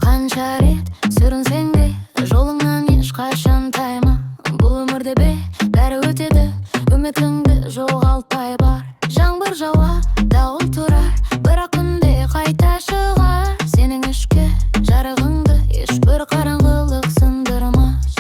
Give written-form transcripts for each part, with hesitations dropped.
Қанша рет сүрінсең де жолыңнан ешқашан тайма. Бұл өмірде бәрі өтеді, үмітіңді жоғалтпай бар. Жаңбыр жауа, дауыл тұрар, бірақ күнде қайта шығар. Сенің ішкі жарығыңды ешбір қараңғылық сындырмас.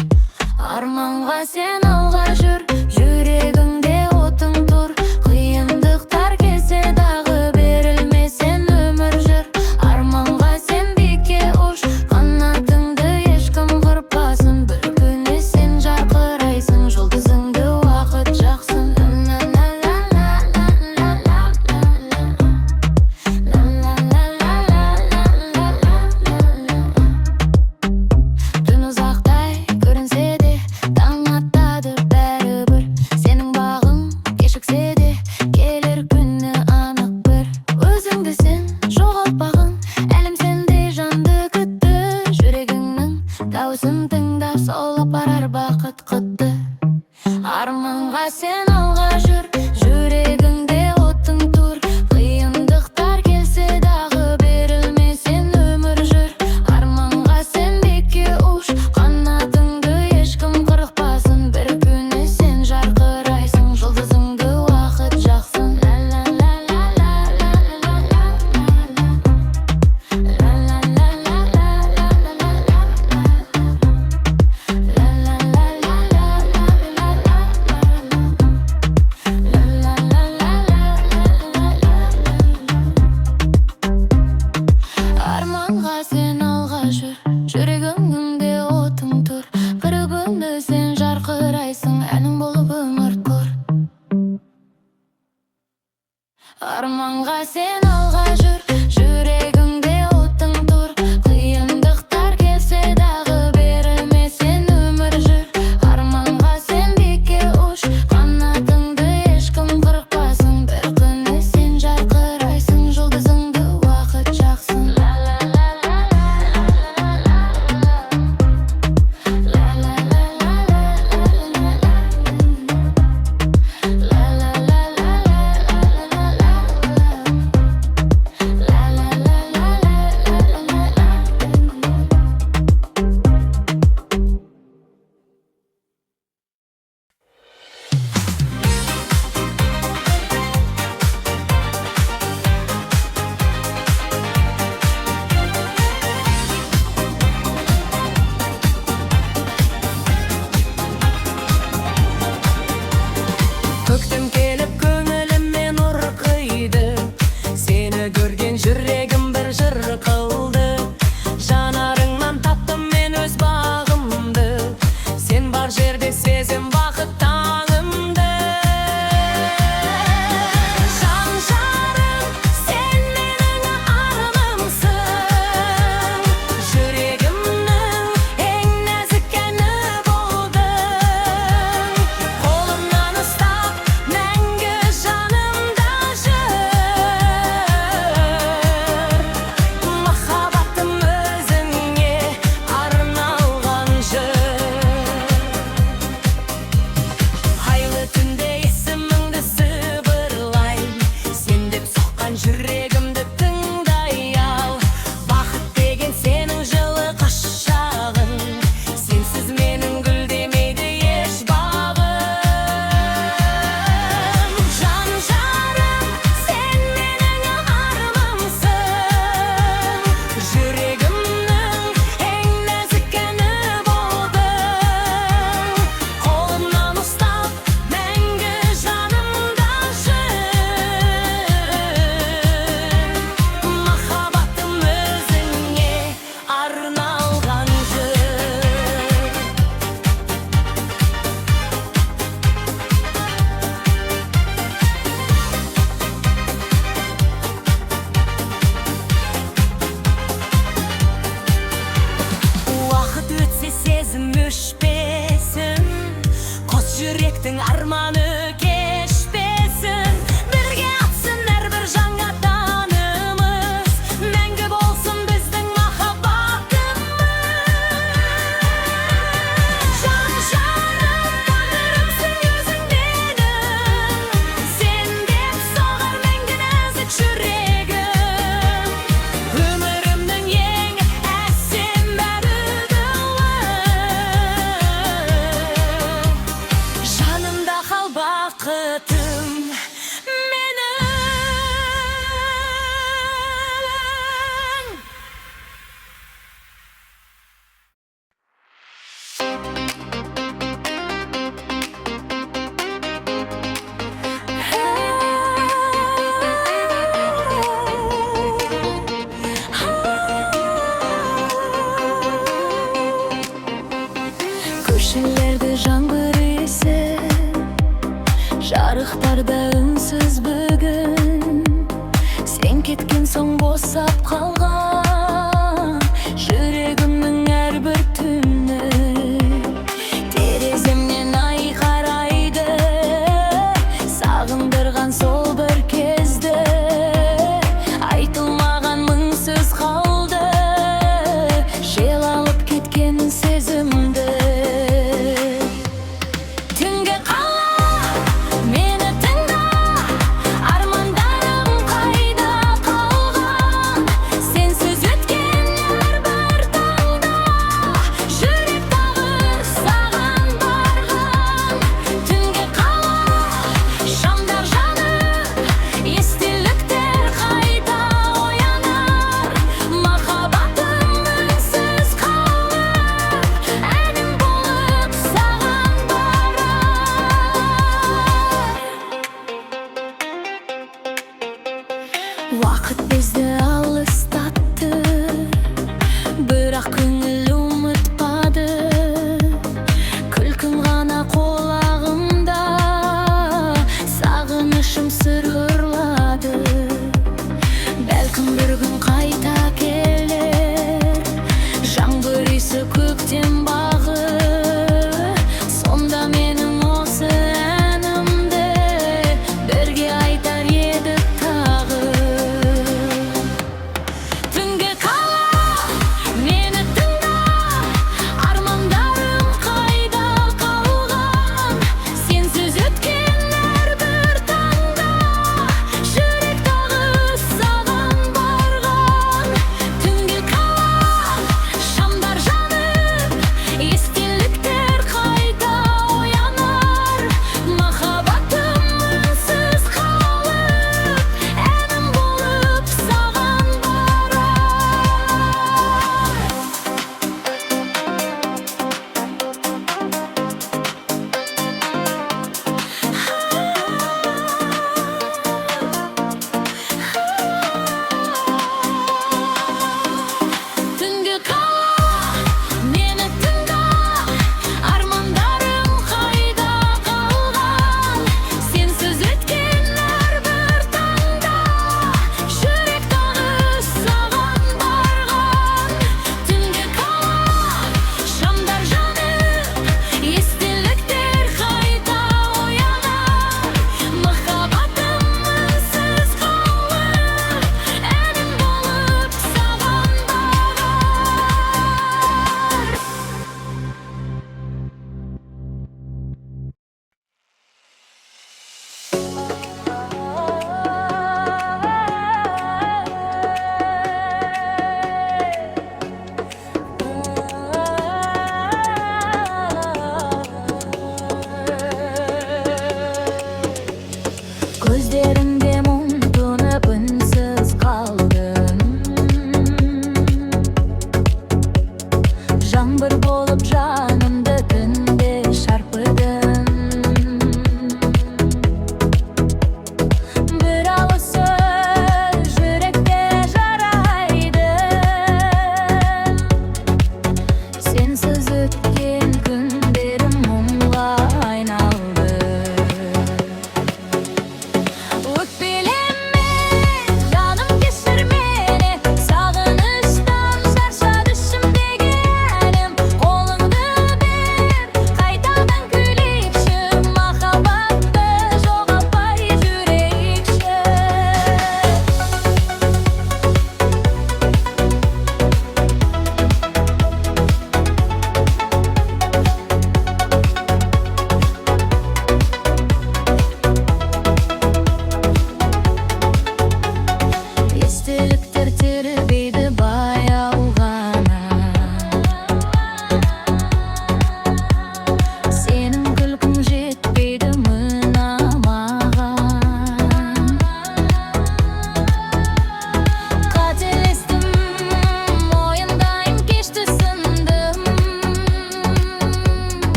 Арманға сен алға жүр, жүрегіңде отың тұр. Қиындықтар келсе дағы берілме, сен өмір жүр. Арманға сен биікке ұш, қанатыңды ешкім қырпасын. Бір күні сен жарқырайсың, жұлдызыңды уақыт жақсын. Түн ұзақтай көрінсе де таң атады бәрібір. Сенің бағың кешіксе де келер күні анық бір. Өзіңді сен жоғалтпағын, әлем сендей жанды күтті. Жүрегіңнің дауысын тыңдап соғылып барар бақыт құтты. Арманға сен алға жүр, жүрегіңде отың тұр. Қиындықтар келсе дағы берілме, сен өмір жүр. Арманға сен биікке ұш, қанатыңды ешкім қырықпасын. Бір күні сен жарқырайсың, жұлдызыңды уақыт жақсын. Арманға сен алға жүр, жүрегіңде отың тұр. Бір күні сен жарқырайсың, әнің болып өмір құр. Арманға сен алға жүр, жүрегіңде отың тұр. Қиындықтар келсе дағы берілме, сен өмір жүр. Арманға сен биікке ұш, қанатыңды ешкім қырықпасын. Бір күні сен жарқырайсың, жұлдызыңды уақыт жақсын. Көктем келіп көңіліме нұр құйды, сені көрген жүрегім бір жыр қылды. Жанарыңнан таптым мен өз бағымды, сен бар жерде сезім бақыт таңымды. Жан жарым, сен менің арманымсың, жүрегімнің ең нәзік әні болдың. Қолымнан ұстап мәңгі жанымда жүр, махаббатым өзіңе арналған жыр. Айлы түнде есіміңді сыбырлайын, сен деп соққан жүрегімді тыңдай ал. Бақыт деген сенің жылы құшағың, сенсіз менің гүлдемейді еш бағым. Жан жарым, сен менің арманымсың, жүрегімнің ең нәзік әні болдың. Қолымнан ұстап мәңгі жанымда жүр, кеткен соң босап қалған жүрегімнің әрбір түні. Тереземнен ай қарайды, сағындырған сол бір кезді. Айтылмаған мың сөз қалды, жел алып кеткен сезімді. Түнге қала, мені тыңда, армандарым қайда қалған? Сенсіз өткен әрбір таңда, жүрек тағы саған барған. Түнге қала, шамдар жанып, естеліктер қайта оянар. Махаббатым үнсіз қалып, әнім болып саған барар. Уақыт бізді алыстатты, бірақ көңіл ұмытпады. Күлкің ғана қолағымда, сағынышым сырғырлады. Бәлкім бір күн қайта келер, жаңбыр иісі көктем бағы. Сонда менің осы әнімді бірге айтар едік тағы. Түнге қала, мені тыңда,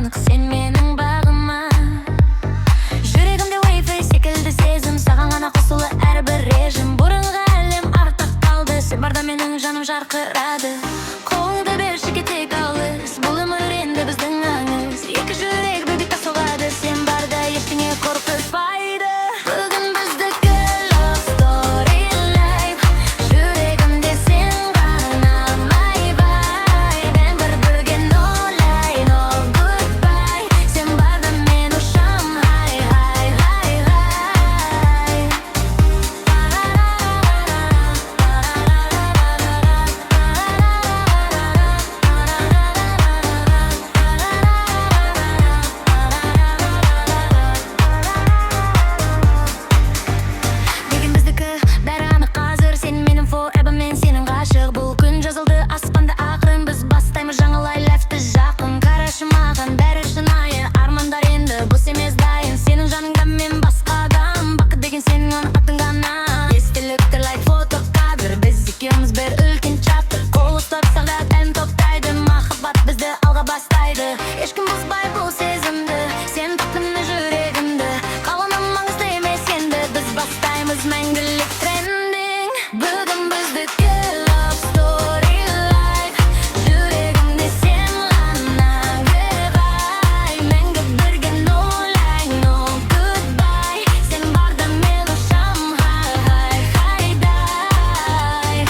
анық сен менің бағыма. Жүрегімде Wi-Fi секілді сезім, саған ғана қосулы әрбір режим. Бұрынғы әлем артық қалды, сен барда менің жаным жарқырады. Қолыңды берші кетейік алыс, бұл өмір енді біздің аңыз. Екі жүрек бірге соғады, сен барда ештеңе қорқытпайды. Бүгін біздікі love story life, жүрегімде сен ғана my vibe. Мен бірге no lie, no goodbye, сен барда мен ұшам high, high, high, high. Деген біздікі бәрі анық қазір, сен менің forever, мен сенің ғашық. Бұл күн жазылды аспанда ақырын, біз бастаймыз жаңалай лайфты жақын. Қарашы маған бәрі шынайы, армандар енді бос емес дайын. Сенің жаныңда мен басқа адам, бақыт деген сенің атың ғана. Естілікті лайк фотокадр, біз екеуміз бір үлкен чаптыр. Қол ұстап сағат ән топтайды, махаббат бізді алға бастайды. Ешкім бұзбай бұл сезімді, сен таптың мына жүрегімді. Қаланым маңызды емес енді, біз бастаймыз мәңгілік трендing. Бүгін біздікі love story life, жүрегімде сен ғана goodbye. Мәңгі бірге no lie, no goodbye, сен барда мен ұшам high, high, high, die.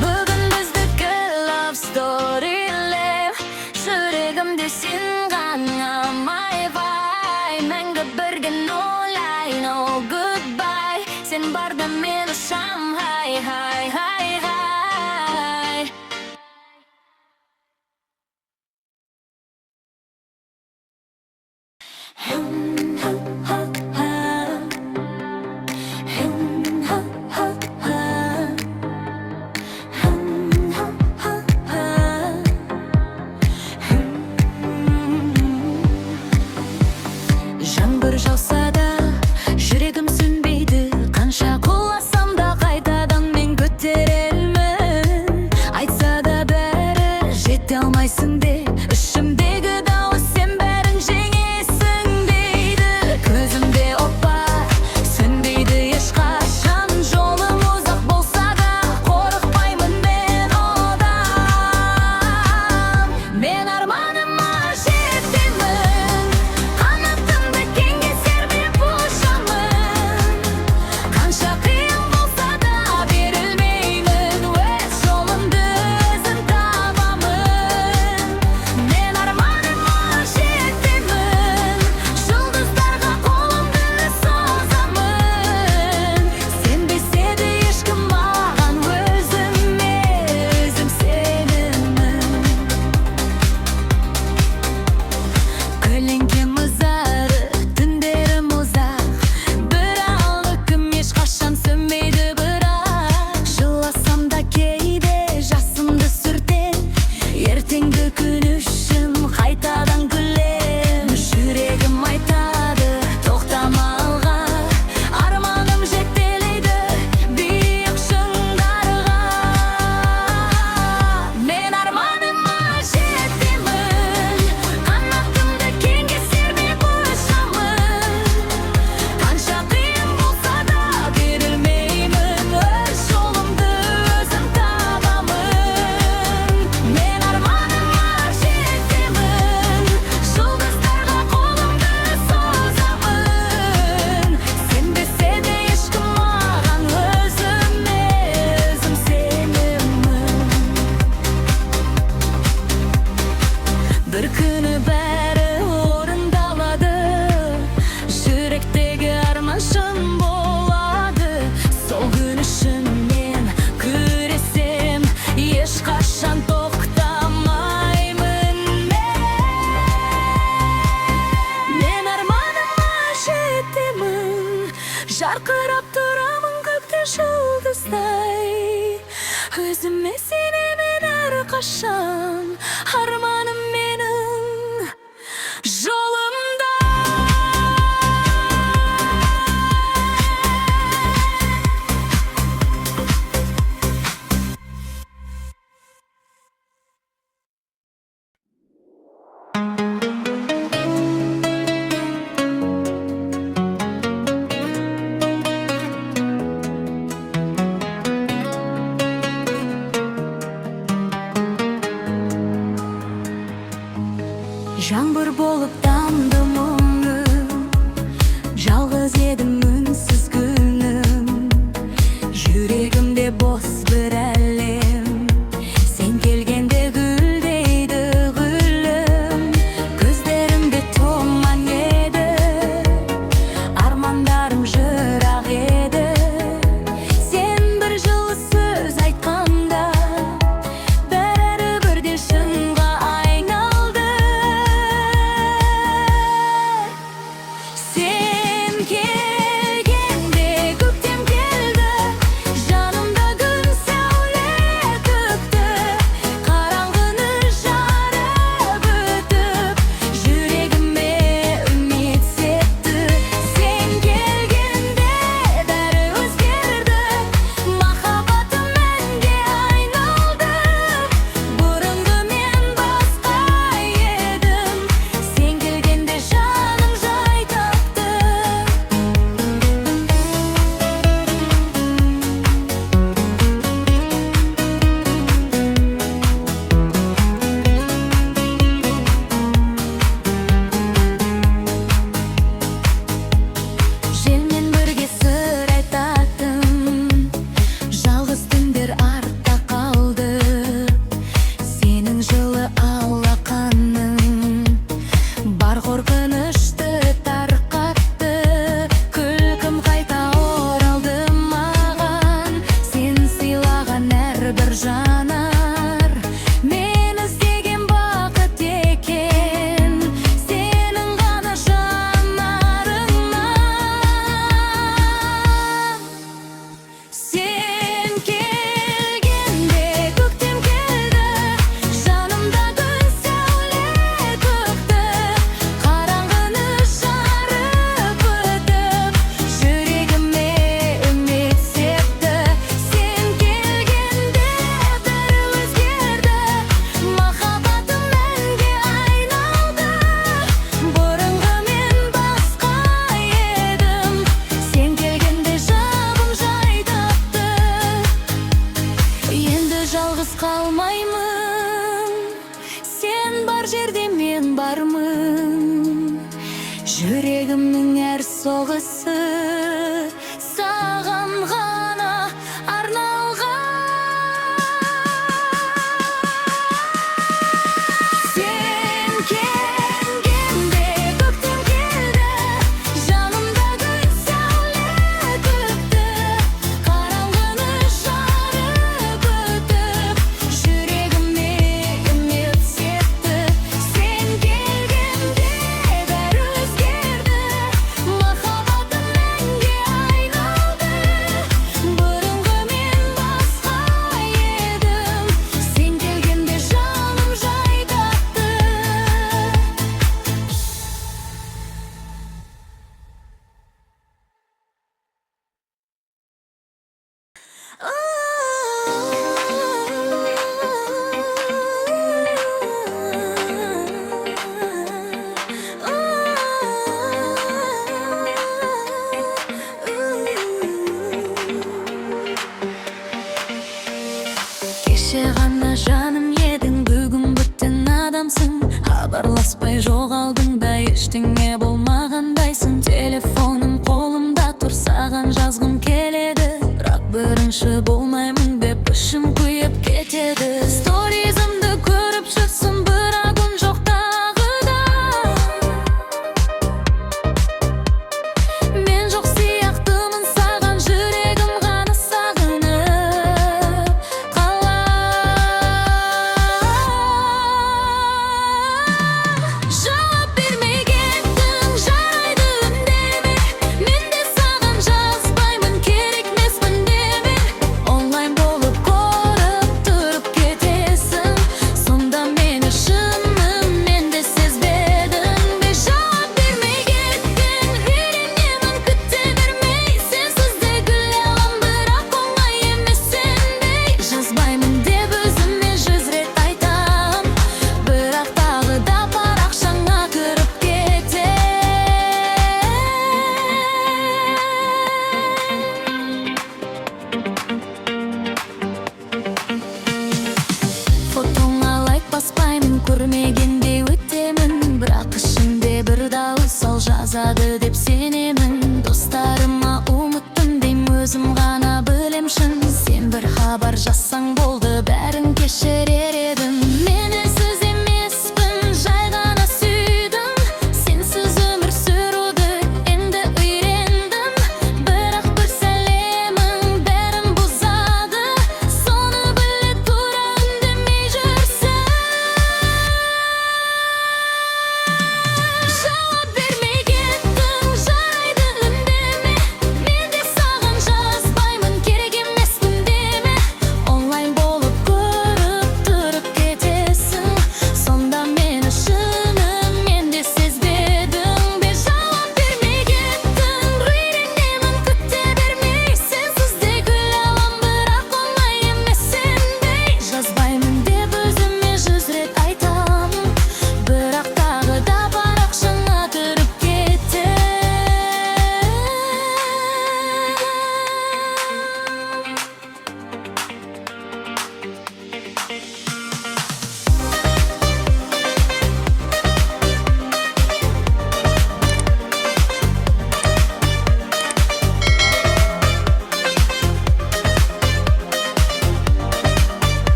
Бүгін біздікі love story life, жүрегімде сен ғана my vibe. Мәңгі бірге no lie, no goodbye, сен барда мен ұшам high, high, high, high. Жаңбыр жауса да жүрегім сөнбейді, қанша құласам да қайтадан мен көтерелмін. Айтса да бәрі жете алмайсың деп, ішімдегі дауыс сен бәрін жеңесің дейді. Көзімде от бар, сөнбейді ешқашан, жолым ұзақ болса да қорықпаймын мен одан. Мен арманыма жетемін, қанатымды кеңге сермеп ұшамын. Қанша қиын болса да берілмеймін, өз жолымды өзім табамын. Мен арманыма жетемін, жұлдыздарға қолымды созамын. Сенбесе де ешкім маған, өзіме өзім сенімін. Көлеңкем ұзарып, түндерім ұзақ, бір алғы күн ешқашан сөнбейді бірақ. Жыласам да кейде жасымды сүртем, ертеңгі күн үшін қайтадан күлем. Жүрегім айтады тоқтама алға, арманым жетелейді биік шыңдарға. Мен арманыма жетемін, қанатымды кеңге сермеп ұшамын. Қанша қиын болса да берілмеймін, өз жолымды өзім табамын. Мен арманыма жетемін, жұлдыздарға қолымды созамын. Сенбесе де ешкім маған, өзіме өзім сенімін. Бір күні бәрі орындалады, жүректегі арман шын болады. Сол күн үшін мен күресем, ешқашан тоқтамаймын мен арманыма жетемін, жарқырап тұрамын көкте жұлдыздай. Өзіме сенемін әрқашан, арманым менің, жолым жаңбыр болып тамды мұңым, жалғыз едім үнсіз күнім, жүрегімде бос бір әлем, сен келгенде гүлдейді гүлім, көздерімде тұман еді, армандарым жырақ еді, сен бір жылы сөз айтқанда бәрі бірден шынға айналды. Сен келгенде көктем келді, жанымда күн сәуле төкті, қараңғыны жарып өтіп, жүрегіме үміт септі. Сен келгенде бәрі өзгерді, махаббатым мәнге айналды. Бұрынғы мен басқа едім, сен келгенде жаным жай тапты. Желмен бірге сыр айтатын, жалғыз түндер артта қалды, сенің жылы алақаның бар қорқынышты тарқатты. Күлкім қайта оралды маған, сен сыйлаған әрбір жанар мен іздеген бақыт екен, сенің ғана жанарыңнан. Сен келгенде көктем келді, жанымда күн сәуле төкті, қараңғыны жарып өтіп, жүрегіме үміт септі. Сен келгенде бәрі өзгерді, махаббатым мәнге айналды. Бұрынғы мен басқа едім, сен келгенде жаным жай тапты. Енді жалғыз қалмаймын, сен бар жерде мен бармын, жүрегімнің әр соғысы саған ғана арналған. Сен келгенде көктем келді, жанымда күн сәуле төкті, қараңғыны жарып өтіп, жүрегіме үміт септі. Сен келгенде бәрі өзгерді, махаббатым мәнге айналды. Бұрынғы мен басқа едім, сен келгенде жаным жай тапты. Кеше ғана жаным едің, бүгін біткен адамсың, хабарласпай жоғалдың да ештеңе болмағандайсың. Телефоным қолымда тұр, саған жазғым келеді, бірақ бірінші болмаймын деп ішім күйіп кетеді. Сторизімді көріп жүрсің, бірақ үн жоқ тағы да, мен жоқ сияқтымын саған, жүрегім ғана сағынып қалар. Жауап бермей кеттің, жазсаң